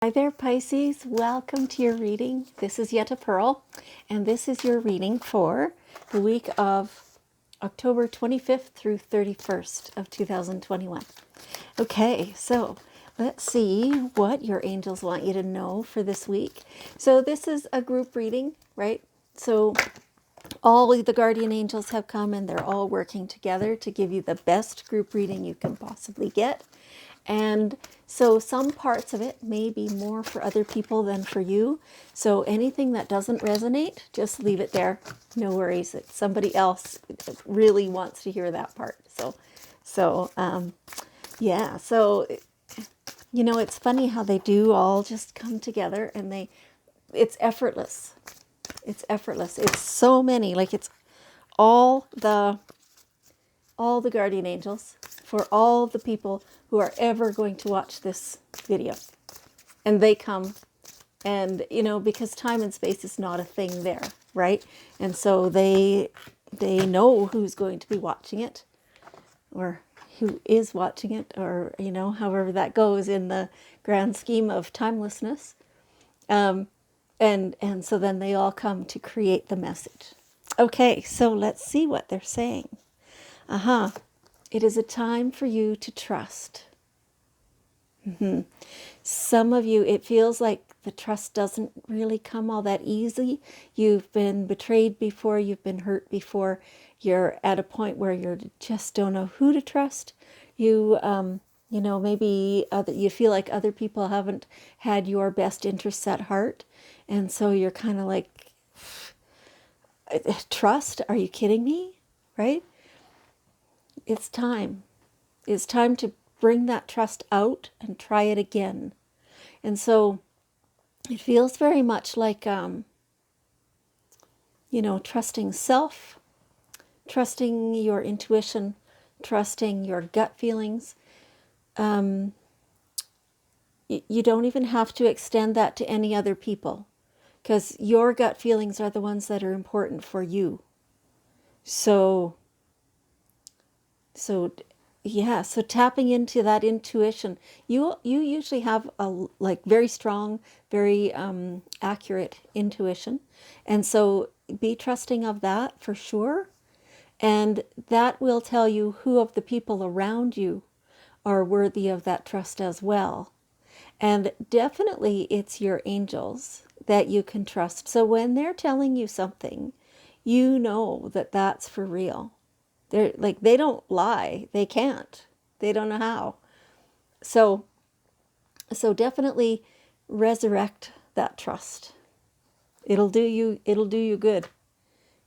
Hi there, Pisces. Welcome to your reading. This is Yetta Pearl, and this is your reading for the week of October 25th through 31st of 2021. Okay, so let's see what your angels want you to know for this week. So this is a group reading, right? So all the guardian angels have come and they're all working together to give you the best group reading you can possibly get. And so some parts of it may be more for other people than for you. So anything that doesn't resonate, just leave it there. No worries. Somebody else really wants to hear that part. Yeah. So, it's funny how they do all just come together and it's effortless. It's effortless. It's so many, like it's all the guardian angels for all the people who are ever going to watch this video. And they come and, because time and space is not a thing there, right? And so they know who's going to be watching it or who is watching it or, however that goes in the grand scheme of timelessness. And so then they all come to create the message. Okay, so let's see what they're saying. It is a time for you to trust. Some of you, it feels like the trust doesn't really come all that easy. You've been betrayed before, you've been hurt before. You're at a point where you just don't know who to trust. Maybe you feel like other people haven't had your best interests at heart. And so you're kind of like, trust? Are you kidding me? Right? It's time. It's time to bring that trust out and try it again. And so it feels very much like, trusting self, trusting your intuition, trusting your gut feelings. You don't even have to extend that to any other people because your gut feelings are the ones that are important for you. So tapping into that intuition, you usually have a very strong, very accurate intuition, and so be trusting of that for sure, and that will tell you who of the people around you are worthy of that trust as well. And definitely it's your angels that you can trust. So when they're telling you something, you know that that's for real. They don't lie. They can't. They don't know how. So definitely resurrect that trust. It'll do you good.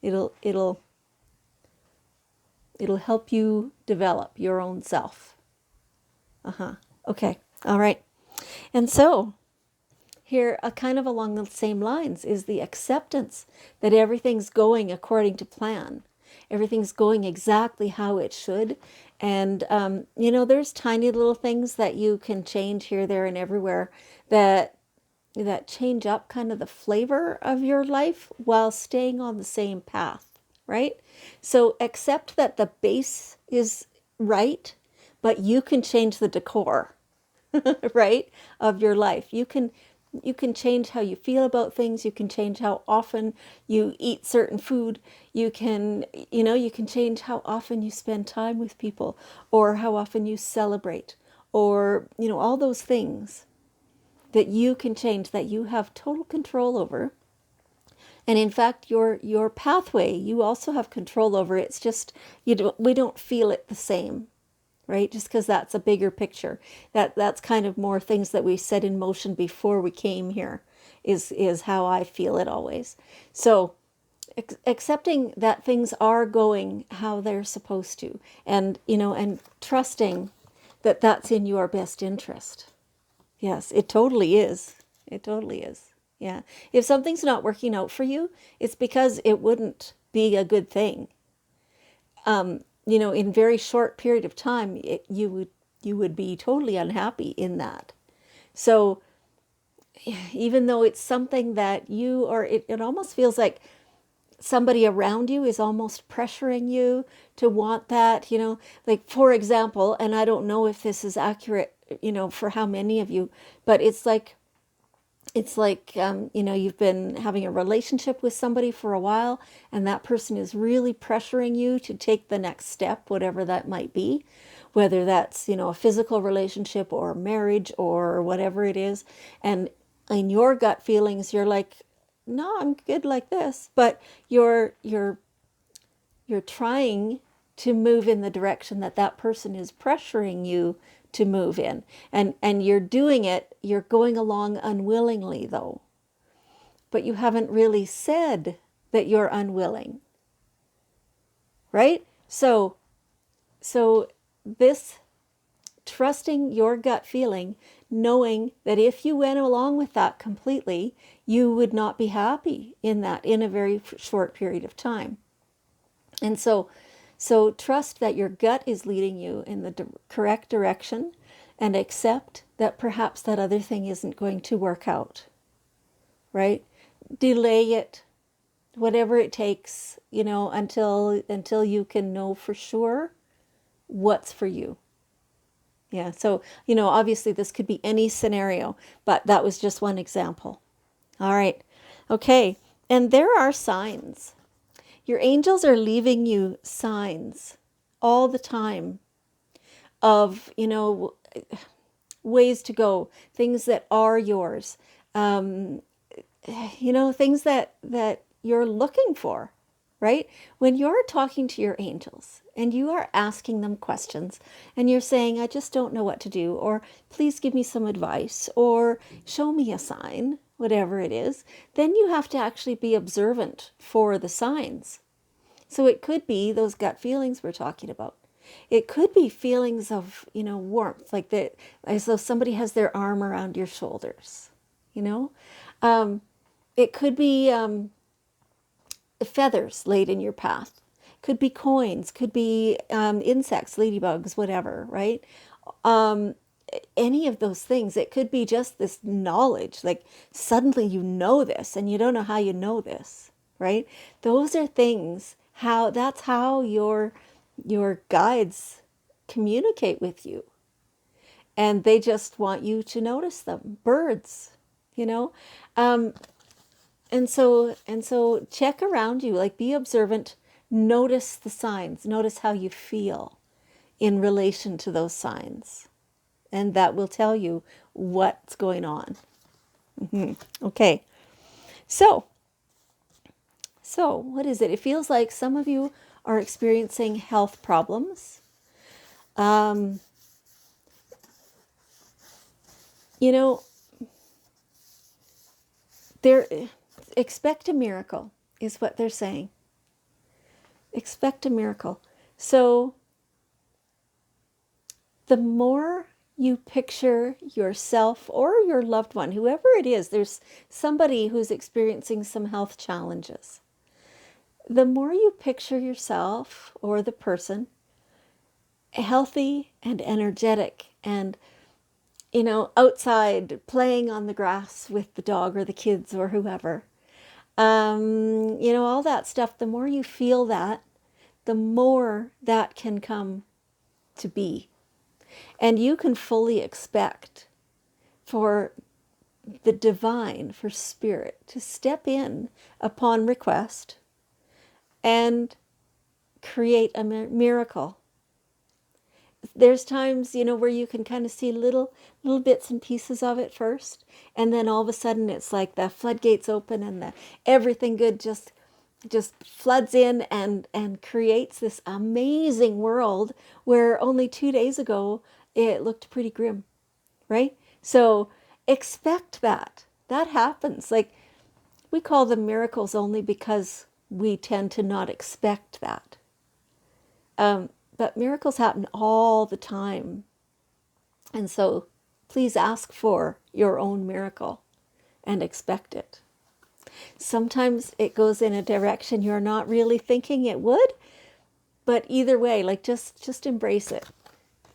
It'll help you develop your own self. Okay. All right. And so here, kind of along the same lines, is the acceptance that everything's going according to plan. Everything's going exactly how it should. And, there's tiny little things that you can change here, there, and everywhere that change up kind of the flavor of your life while staying on the same path, right? So accept that the base is right, but you can change the decor, right, of your life. You can change how you feel about things. You can change how often you eat certain food. You can change how often you spend time with people or how often you celebrate or, all those things that you can change, that you have total control over. And in fact, your pathway, you also have control over. It's just, we don't feel it the same, right? Just because that's a bigger picture. That's kind of more things that we set in motion before we came here is how I feel it always. So accepting that things are going how they're supposed to, and and trusting that that's in your best interest. Yes, it totally is. It totally is. Yeah. If something's not working out for you, it's because it wouldn't be a good thing. In very short period of time, you would be totally unhappy in that. So even though it's something that it almost feels like somebody around you is almost pressuring you to want that, like for example, and I don't know if this is accurate, for how many of you, but it's like It's like, you've been having a relationship with somebody for a while, and that person is really pressuring you to take the next step, whatever that might be, whether that's, a physical relationship or marriage or whatever it is. And in your gut feelings, you're like, no, I'm good like this. But you're trying to move in the direction that that person is pressuring you to move in, and you're doing it, you're going along unwillingly though, but you haven't really said that you're unwilling, right? So this trusting your gut feeling, knowing that if you went along with that completely, you would not be happy in that in a very short period of time. And so trust that your gut is leading you in the correct direction, and accept that perhaps that other thing isn't going to work out, right? Delay it, whatever it takes, until you can know for sure what's for you. Yeah, so, obviously this could be any scenario, but that was just one example. All right. Okay. And there are signs. Your angels are leaving you signs all the time of, ways to go, things that are yours, things that you're looking for, right? When you're talking to your angels and you are asking them questions and you're saying, I just don't know what to do, or please give me some advice, or show me a sign, whatever it is, then you have to actually be observant for the signs. So it could be those gut feelings we're talking about. It could be feelings of, warmth, like that, as though somebody has their arm around your shoulders, you know. It could be feathers laid in your path. Could be coins. Could be insects, ladybugs, whatever, right? Any of those things. It could be just this knowledge, like suddenly you know this and you don't know how you know this, right? Those are things. That's how your guides communicate with you, and they just want you to notice them. Birds, you know. And so check around you, like be observant, notice the signs, notice how you feel in relation to those signs, and that will tell you what's going on. Okay, so what is it? It feels like some of you are experiencing health problems. You know, they're expect a miracle is what they're saying. Expect a miracle. So the more you picture yourself or your loved one, whoever it is, there's somebody who's experiencing some health challenges. The more you picture yourself or the person healthy and energetic and, outside playing on the grass with the dog or the kids or whoever, all that stuff, the more you feel that, the more that can come to be. And you can fully expect for the divine, for spirit, to step in upon request and create a miracle. There's times, where you can kind of see little bits and pieces of it first, and then all of a sudden it's like the floodgates open and everything good just floods in and creates this amazing world where only 2 days ago it looked pretty grim, right? So expect that. That happens. Like, we call them miracles only because we tend to not expect that. But miracles happen all the time. And so please ask for your own miracle and expect it. Sometimes it goes in a direction you're not really thinking it would, but either way, like just embrace it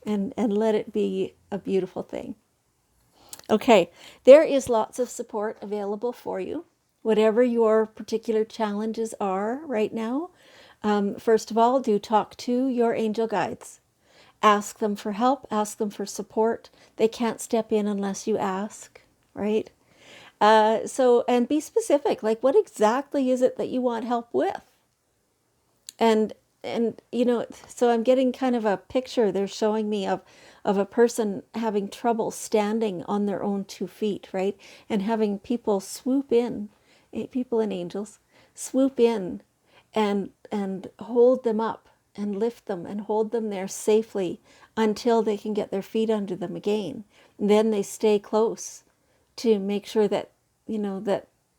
and let it be a beautiful thing. Okay, there is lots of support available for you, whatever your particular challenges are right now. First of all, do talk to your angel guides. Ask them for help, ask them for support. They can't step in unless you ask, right? And be specific, like what exactly is it that you want help with? And so I'm getting kind of a picture they're showing me of a person having trouble standing on their own 2 feet, right? And having people swoop in, people and angels swoop in and hold them up and lift them and hold them there safely until they can get their feet under them again. And then they stay close to make sure that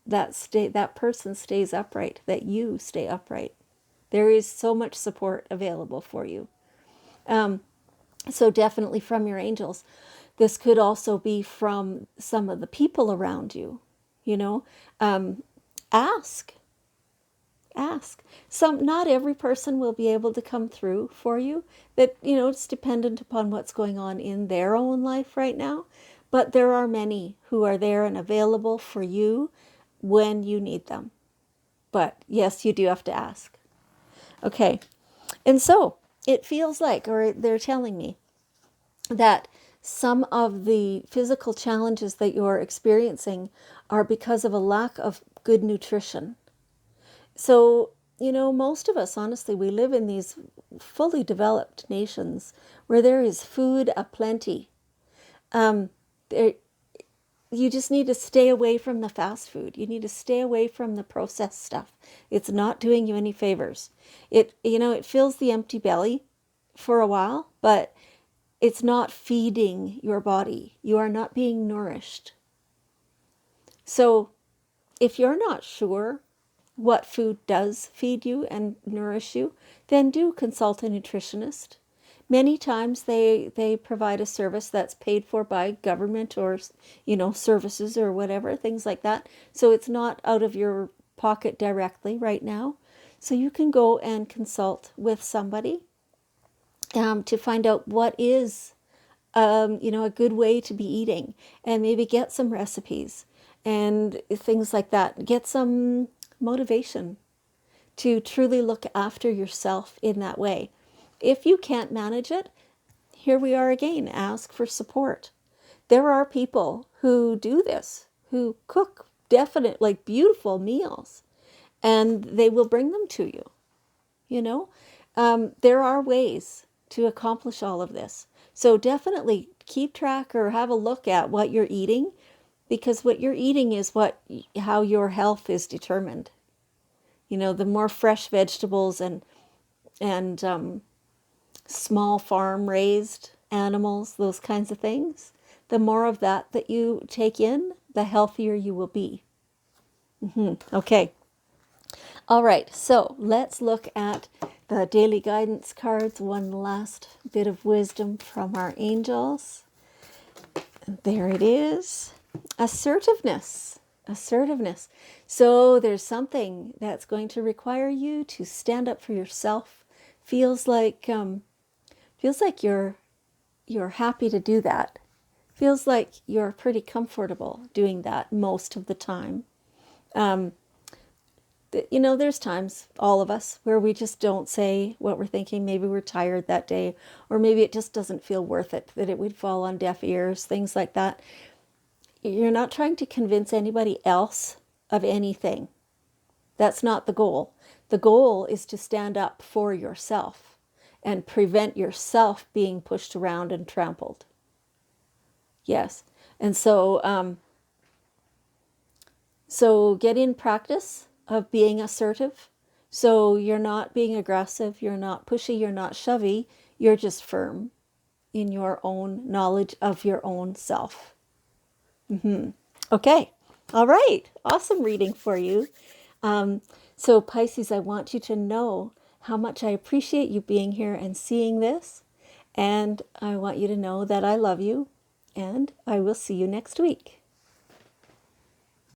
that person stays upright, that you stay upright. There is so much support available for you. So definitely from your angels. This could also be from some of the people around you. You know, ask, ask. Not every person will be able to come through for you. That it's dependent upon what's going on in their own life right now. But there are many who are there and available for you when you need them. But yes, you do have to ask. Okay. And so it feels like, or they're telling me, that some of the physical challenges that you're experiencing are because of a lack of good nutrition. So, most of us, honestly, we live in these fully developed nations where there is food aplenty. There, you just need to stay away from the fast food. You need to stay away from the processed stuff. It's not doing you any favors. It fills the empty belly for a while, but it's not feeding your body. You are not being nourished. So if you're not sure what food does feed you and nourish you, then do consult a nutritionist. Many times they provide a service that's paid for by government or, services or whatever, things like that. So it's not out of your pocket directly right now. So you can go and consult with somebody to find out what is, a good way to be eating, and maybe get some recipes and things like that. Get some motivation to truly look after yourself in that way. If you can't manage it, here we are again, ask for support. There are people who do this, who cook definite, like beautiful meals, and they will bring them to you. There are ways to accomplish all of this. So definitely keep track or have a look at what you're eating, because what you're eating is how your health is determined. The more fresh vegetables and small farm raised animals, those kinds of things, the more of that you take in, the healthier you will be. Okay. All right, so let's look at the daily guidance cards. One last bit of wisdom from our angels. And there it is. Assertiveness. Assertiveness. So there's something that's going to require you to stand up for yourself. Feels like you're happy to do that. Feels like you're pretty comfortable doing that most of the time. There's times, all of us, where we just don't say what we're thinking. Maybe we're tired that day, or maybe it just doesn't feel worth it, that it would fall on deaf ears, things like that. You're not trying to convince anybody else of anything. That's not the goal. The goal is to stand up for yourself and prevent yourself being pushed around and trampled. Yes. And so get in practice of being assertive. So you're not being aggressive, you're not pushy, you're not shovey, you're just firm in your own knowledge of your own self. Okay. All right. Awesome reading for you. So Pisces, I want you to know how much I appreciate you being here and seeing this. And I want you to know that I love you, and I will see you next week.